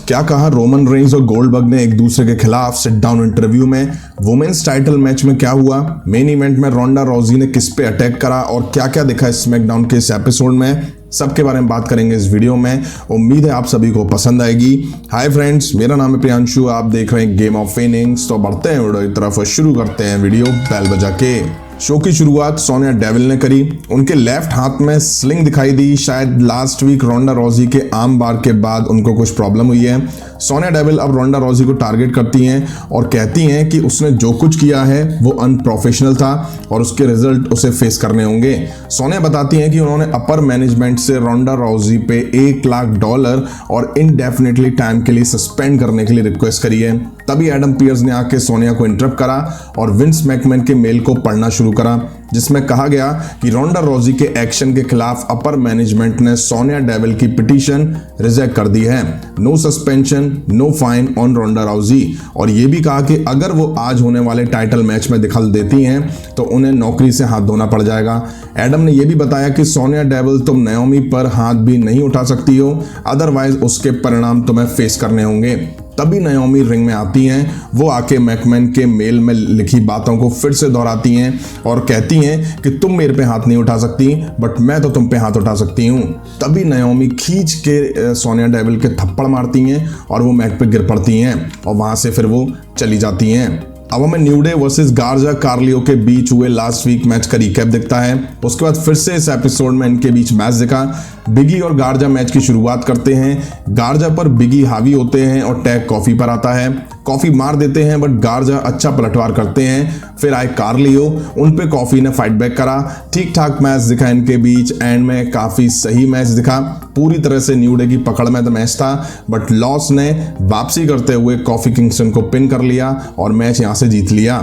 क्या कहा Roman Reigns और गोल्डबर्ग ने एक दूसरे के खिलाफ सिट डाउन इंटरव्यू में? वुमेन्स टाइटल मैच में क्या हुआ? मेन इवेंट में रोंडा रॉजी ने किस पे अटैक करा और क्या क्या दिखा स्मैकडाउन के इस एपिसोड में? सबके बारे में बात करेंगे इस वीडियो में। उम्मीद है आप सभी को पसंद आएगी। हाय फ्रेंड्स, मेरा नाम है प्रियांशु, आप देख रहे हैं गेम ऑफ इनिंग्स। तो बढ़ते हैं वीडियो की तरफ और शुरू करते हैं वीडियो बेल बजा के। शो की शुरुआत सोनिया डेविल ने करी। उनके लेफ्ट हाथ में स्लिंग दिखाई दी। शायद लास्ट वीक रोंडा रॉजी के आर्म बार के बाद उनको कुछ प्रॉब्लम हुई है। सोनिया डेविल अब रोंडा रॉजी को टारगेट करती हैं और कहती हैं कि उसने जो कुछ किया है वो अनप्रोफेशनल था और उसके रिजल्ट उसे फेस करने होंगे। सोनिया बताती हैं कि उन्होंने अपर मैनेजमेंट से रोंडा रॉजी पे $1 लाख और इनडेफिनेटली टाइम के लिए सस्पेंड करने के लिए रिक्वेस्ट करी है। तभी एडम पियर्स ने आके सोनिया को इंटरप्ट करा और विंस मैकमैन के मेल को पढ़ना शुरू करा, जिसमें कहा गया कि रोंडा रॉजी के एक्शन के खिलाफ अपर मैनेजमेंट ने सोनिया डेविल की पिटीशन रिजेक्ट कर दी है। No suspension, no fine on Ronda Rousey. और ये भी कहा कि अगर वो आज होने वाले टाइटल मैच में दखल देती हैं तो उन्हें नौकरी से हाथ धोना पड़ जाएगा। एडम ने यह भी बताया कि सोनिया डेविल तुम नाओमी पर हाथ भी नहीं उठा सकती हो, अदरवाइज उसके परिणाम तुम्हें फेस करने होंगे। तभी नाओमी रिंग में आती हैं। वो आके मैकमैन के मेल में लिखी बातों को फिर से दोहराती हैं और कहती हैं कि तुम मेरे पे हाथ नहीं उठा सकती, बट मैं तो तुम पे हाथ उठा सकती हूँ। तभी नाओमी खींच के सोनिया डेविल के थप्पड़ मारती हैं और वो मैक पे गिर पड़ती हैं और वहां से फिर वो चली जाती हैं। अब हमें न्यू डे वर्सेस गार्जा कार्लियो के बीच हुए लास्ट वीक मैच का रिकैप दिखता है। उसके बाद फिर से इस एपिसोड में इनके बीच मैच दिखा। बिगी और गार्जा मैच की शुरुआत करते हैं। गार्जा पर बिगी हावी होते हैं और टैग कॉफी पर आता है। कॉफी मार देते हैं बट गार्जा अच्छा पलटवार करते हैं। फिर आए कार्लियो, उन पे कॉफी ने फाइट बैक करा। ठीक ठाक मैच दिखा इनके बीच। एंड में काफी सही मैच दिखा। पूरी तरह से न्यू डे की पकड़ में तो मैच था, बट लॉस ने वापसी करते हुए कॉफी किंगस्टन को पिन कर लिया और मैच यहां से जीत लिया।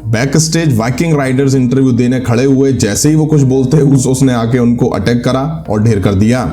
Back stage Viking Riders interview देने खड़े हुए। जैसे ही वो कुछ बोलते उसने आके उनको अटैक करा और ढेर कर दिया।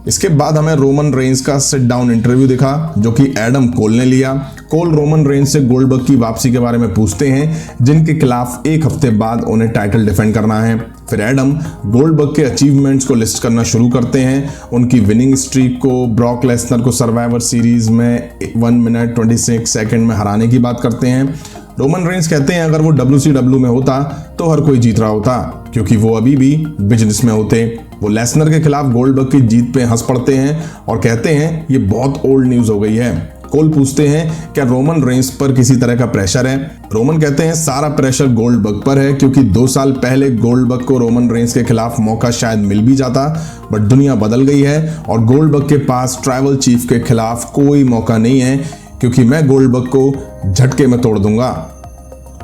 इसके बाद हमें रोमन रेंस का सिट डाउन इंटरव्यू दिखा जो कि एडम कोल ने लिया। कोल रोमन रेंस से गोल्डबर्ग की वापसी के बारे में पूछते हैं, जिनके खिलाफ एक हफ्ते बाद उन्हें टाइटल डिफेंड करना है। फिर एडम गोल्डबर्ग के अचीवमेंट्स को लिस्ट करना शुरू करते हैं, उनकी विनिंग स्ट्रीक को, ब्रॉक लेसनर को सर्वाइवर सीरीज में 1 मिनट 26 सेकंड में हराने की बात करते हैं। रोमन रेंस कहते हैं अगर वो WCW में होता तो हर कोई जीत रहा होता, क्योंकि वो अभी भी बिजनेस में होते। वो लेसनर के खिलाफ गोल्डबर्ग की जीत पे हंस पड़ते हैं और कहते हैं ये बहुत ओल्ड न्यूज हो गई है। कोल पूछते हैं क्या रोमन रेंस पर किसी तरह का प्रेशर है? रोमन कहते हैं सारा प्रेशर गोल्डबर्ग पर है, क्योंकि 2 साल पहले गोल्डबर्ग को रोमन रेंस के खिलाफ मौका शायद मिल भी जाता, बट दुनिया बदल गई है और गोल्डबर्ग के पास ट्राइबल चीफ के खिलाफ कोई मौका नहीं है, क्योंकि मैं गोल्डबर्ग को झटके में तोड़ दूंगा।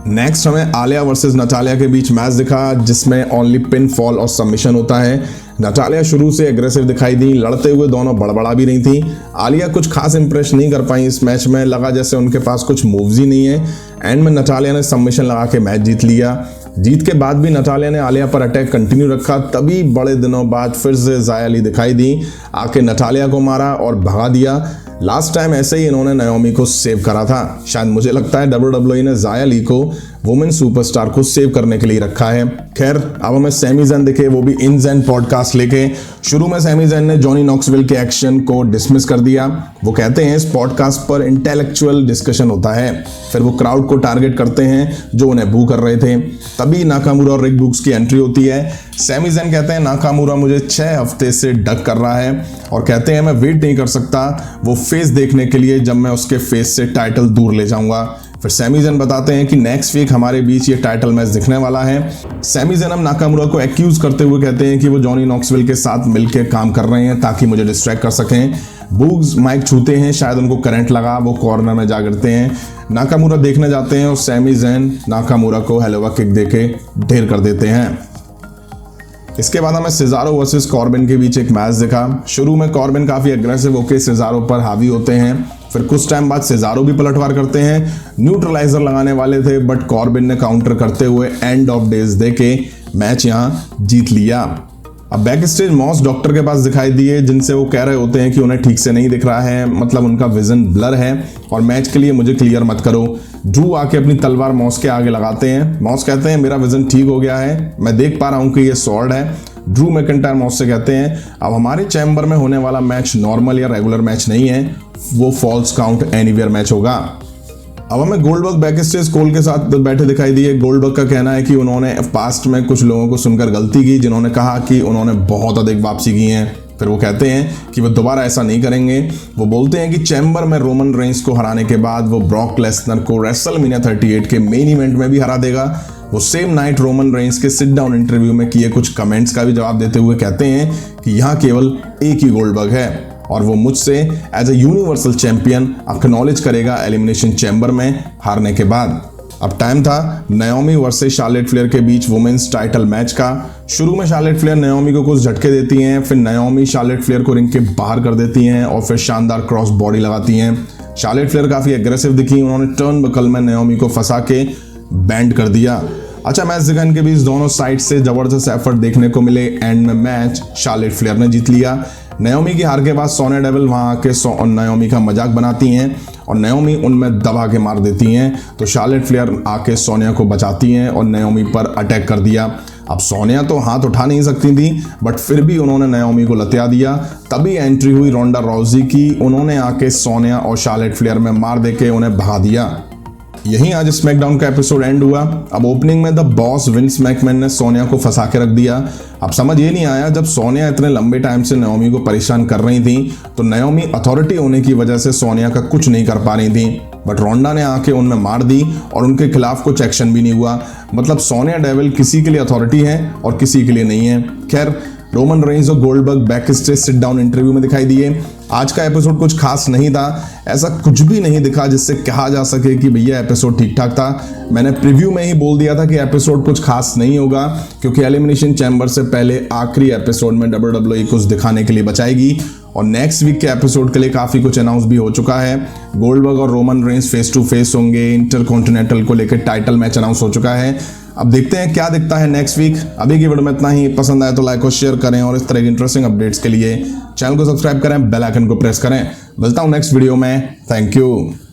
नेक्स्ट हमें आलिया वर्सेस नटालिया के बीच मैच दिखा, जिसमें ओनली पिन फॉल और सबमिशन होता है। नटालिया शुरू से एग्रेसिव दिखाई दी, लड़ते हुए दोनों बड़बड़ा भी रही थी। आलिया कुछ खास इंप्रेस नहीं कर पाई इस मैच में, लगा जैसे उनके पास कुछ मूव्स ही नहीं है। एंड में नटालिया ने सबमिशन लगा के मैच जीत लिया। जीत के बाद भी नटालिया ने आलिया पर अटैक कंटिन्यू रखा। तभी बड़े दिनों बाद फिर से ज़ाया अली दिखाई दी, आके नटालिया को मारा और भगा दिया। लास्ट टाइम ऐसे ही इन्होंने नाओमी को सेव करा था। शायद मुझे लगता है WWE ने ज़ाया अली को वुमेन सुपरस्टार को सेव करने के लिए रखा है। खैर, अब हमें सैमी ज़ैन दिखे, वो भी इन ज़ैन पॉडकास्ट लेके। शुरू में सैमी ज़ैन ने जॉनी नॉक्सविल के एक्शन को डिसमिस कर दिया। वो कहते हैं इस पॉडकास्ट पर इंटेलेक्चुअल डिस्कशन होता है। फिर वो क्राउड को टारगेट करते हैं जो उन्हें बू कर रहे थे। तभी नाकामुरा और रिक ब्रूक्स की एंट्री होती है। सैमी ज़ैन कहते हैं नाकामुरा मुझे 6 हफ्ते से डक कर रहा है और कहते हैं मैं वेट नहीं कर सकता वो फेस देखने के लिए जब मैं उसके फेस से टाइटल दूर ले जाऊंगा। फिर सैमी ज़ैन बताते हैं कि नेक्स्ट वीक हमारे बीच ये टाइटल मैच दिखने वाला है। सैमी ज़ैन अब नाकामुरा को एक्यूज करते हुए कहते हैं कि वो जॉनी नॉक्सविल के साथ मिलकर काम कर रहे हैं ताकि मुझे डिस्ट्रैक्ट कर सकें। बूग्स माइक छूते हैं, शायद उनको करंट लगा, वो कॉर्नर में जा गिरते हैं। नाकामुरा देखने जाते हैं और सैमी ज़ैन नाकामुरा को हेलोवा किक देके ढेर कर देते हैं। इसके बाद हमें सिजारो वर्सेस कॉर्बिन के बीच एक मैच दिखा। शुरू में कॉर्बिन काफी एग्रेसिव होकर सिजारो पर हावी होते हैं। फिर कुछ टाइम बाद सिजारो भी पलटवार करते हैं। न्यूट्रलाइजर लगाने वाले थे, बट कॉर्बिन ने काउंटर करते हुए एंड ऑफ डेज देके मैच यहां जीत लिया। अब बैक स्टेज मॉस डॉक्टर के पास दिखाई दिए, जिनसे वो कह रहे होते हैं कि उन्हें ठीक से नहीं दिख रहा है, मतलब उनका विजन ब्लर है और मैच के लिए मुझे क्लियर मत करो। ड्रू आके अपनी तलवार मॉस के आगे लगाते हैं। मॉस कहते हैं मेरा विजन ठीक हो गया है, मैं देख पा रहा हूं कि ये स्वॉर्ड है। ड्रू मैकिंटायर मौत से कहते हैं अब हमारे चैम्बर में होने वाला मैच नॉर्मल या रेगुलर मैच नहीं है, वो फॉल्स काउंट एनीवेयर मैच होगा। अब हमें गोल्डबर्ग बैक स्टेज कोल के साथ बैठे दिखाई दिए। गोल्डबर्ग का कहना है कि उन्होंने पास्ट में कुछ लोगों को सुनकर गलती की, जिन्होंने कहा कि उन्होंने बहुत अधिक वापसी की है। फिर वो कहते हैं कि वो दोबारा ऐसा नहीं करेंगे। वो बोलते हैं कि चैम्बर में रोमन रेंस को हराने के बाद वो ब्रॉक लेसनर को रेसलमेनिया 38 के मेन इवेंट में भी हरा देगा। वो सेम नाइट रोमन रेंस के सिट डाउन इंटरव्यू में किए कुछ कमेंट्स का भी जवाब देते हुए कहते हैं कि यहाँ केवल एक ही गोल्डबर्ग है और वो मुझसे as a universal champion acknowledge करेगा एलिमिनेशन चैम्बर में हारने के बाद। अब टाइम था नाओमी वर्सेस शार्लेट फ्लेयर के बीच वुमेन्स टाइटल मैच का। शुरू में शार्लेट फ्लेयर नाओमी को कुछ झटके देती हैं, फिर नाओमी शार्लेट फ्लेयर को रिंग के बाहर कर देती हैं और फिर शानदार क्रॉस बॉडी लगाती हैं। शार्लेट फ्लेयर काफी एग्रेसिव दिखी, उन्होंने टर्न बकल में नाओमी को फंसा के बैंड कर दिया। अच्छा मैच दिखा इनके बीच, दोनों साइड से जबरदस्त एफर्ट देखने को मिले। एंड में मैच शार्लेट फ्लेयर ने जीत लिया। नाओमी की हार के बाद सोनिया डेविल वहां आके नाओमी का मजाक बनाती हैं और नाओमी उनमें दबा के मार देती हैं। तो शार्लेट फ्लेयर आके सोनिया को बचाती हैं और नाओमी पर अटैक कर दिया। अब सोनिया तो हाथ उठा नहीं सकती थी, बट फिर भी उन्होंने नाओमी को लतिया दिया। तभी एंट्री हुई रोंडा राउजी की, उन्होंने आके सोनिया और शार्लेट फ्लेयर में मार देके उन्हें भगा दिया। यहीं आज स्मैकडाउन का एपिसोड एंड हुआ। अब ओपनिंग में द बॉस विंस मैकमैन ने सोनिया को फंसा के रख दिया। अब समझ ये नहीं आया, जब सोनिया इतने लंबे टाइम से नाओमी को परेशान कर रही थी तो नाओमी अथॉरिटी होने की वजह से सोनिया का कुछ नहीं कर पा रही थी, बट रोंडा ने आके उनमें मार दी और उनके खिलाफ कुछ एक्शन भी नहीं हुआ। मतलब सोनिया डेविल किसी के लिए अथॉरिटी है और किसी के लिए नहीं है। खैर रोमन रेंस और Goldberg back stage sit down interview में दिखाई दिए। आज का एपिसोड कुछ खास नहीं था, ऐसा कुछ भी नहीं दिखा जिससे कहा जा सके कि भैया एपिसोड ठीक ठाक था। मैंने प्रीव्यू में ही बोल दिया था कि एपिसोड कुछ खास नहीं होगा, क्योंकि एलिमिनेशन चैम्बर से पहले आखिरी एपिसोड में WWE कुछ दिखाने के लिए बचाएगी और नेक्स्ट वीक के एपिसोड के लिए काफी कुछ अनाउंस भी हो चुका है। गोल्डबर्ग और Roman Reigns face to face होंगे, इंटरकॉन्टिनेंटल को लेकर टाइटल मैच अनाउंस हो चुका है। अब देखते हैं क्या दिखता है नेक्स्ट वीक। अभी की वीडियो में इतना ही। पसंद आए तो लाइक और शेयर करें और इस तरह की इंटरेस्टिंग अपडेट्स के लिए चैनल को सब्सक्राइब करें, बेल आइकन को प्रेस करें। मिलता हूं नेक्स्ट वीडियो में। Thank you.